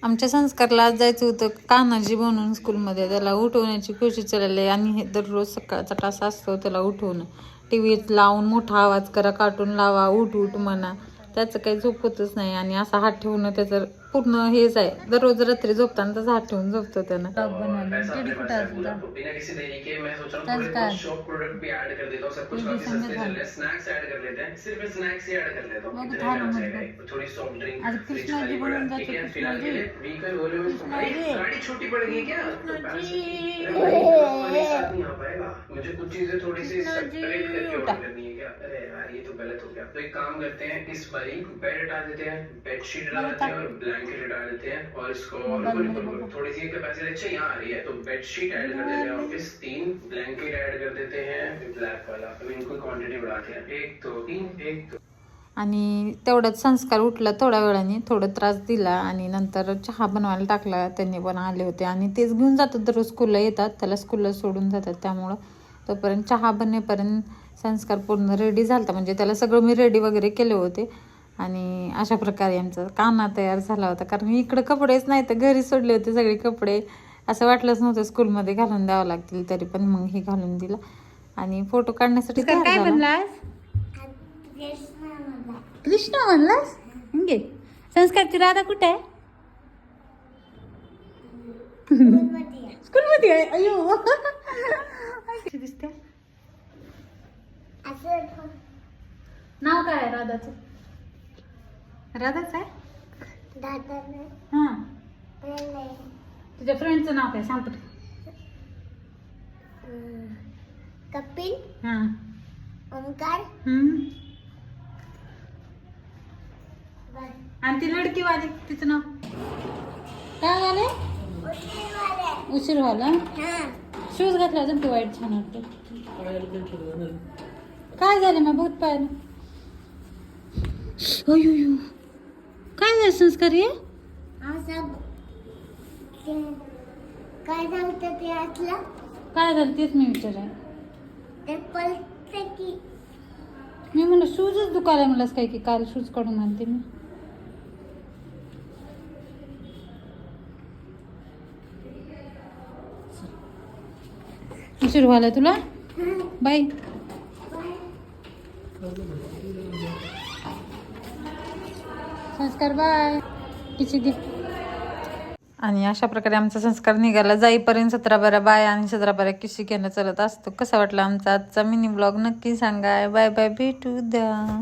आमच्या संस्कारला आज जायचं होतं कान्हाजी म्हणून स्कूलमध्ये. त्याला उठवण्याची कोशिश चालली आहे आणि हे दररोज सकाळचा तास असतो त्याला उठवणं. टी व्ही लावून मोठा आवाज करा, कार्टून लावा, उठ उठ म्हणा. त्याचं काही झोपतच नाही आणि असा हात ठेवणं त्याचं पूर्ण हेच आहे. दररोज रात्री झोपताना तसं हात ठेवून झोपतो त्यानं. मुझे कुछ चीजें थोड़ी सी सेपरेट करके ऑर्डर करनी है क्या? अरे यार ये तो गलत हो गया। तो एक काम करते हैं, इस बारी बेड हटा देते हैं, बेडशीट हटा देते हैं और ब्लैंकेट हटा देते हैं और इसको थोड़ी सी कैपेसिटी अच्छा यहाँ आ रही है तो बेडशीट ऐड कर देते हैं और फिर 3 ब्लैंकेट ऐड कर देते हैं ब्लैक वाला। तो इनको क्वांटिटी बढ़ाते हैं 1 2 3 1 2। आणि तेवढ्यात संस्कार उठला. थोड्या वेळाने थोडं त्रास दिला आणि नंतर चहा बनवायला टाकला. त्यांनी पण आले होते आणि तेच घेऊन जातात, दररोज स्कूलला येतात, त्याला स्कूलला सोडून जातात. त्यामुळं तोपर्यंत चहा बनेपर्यंत संस्कार पूर्ण रेडी झाला. म्हणजे त्याला सगळं मी रेडी वगैरे केले होते आणि अशा प्रकारे यांचा कान्हा तयार झाला होता. कारण इकडं कपडेच नाही तर घरी सोडले होते सगळे कपडे. असं वाटलंच नव्हतं स्कूलमध्ये घालून द्यावं लागतील, तरी पण मग हे घालून दिलं आणि फोटो काढण्यासाठी काय म्हणलास? कृष्ण म्हणलास? घे. संस्कारची राधा कुठे आहे? स्कूलमध्ये आहे. अयो कशी दिसते? नाव काय आहे राधाचं? राधाच आहे? हा. तुझ्या फ्रेंडचं नाव काय सांग? कपिल, हा. ओमकार, आणि ती लडकी वाली तिचं नाव काय झाले? उशीर व्हायला. शूज घातला अजून तू वाईट छान वाटते. काय झालं मग बहुत पाहिलं? काय झालं संस्कार? हे काय झालं ते असलं? काय झालं तेच मी विचाराय. ते पळते की मी म्हणलं शूजच दुखायला म्हणलास काय की काल शूज काढून आणते मी. उशीर व्हायला तुला. बाय. संस्कार बाय. किती दे. आणि अशा प्रकारे आमचा संस्कार निघाला. जाईपर्यंत 17-12 बाय आणि 17-12 किशी घेणं चालत असतो. कसा वाटला आमचा आजचा मिनी ब्लॉग नक्की सांगा. बाय बाय, भेटू द्या.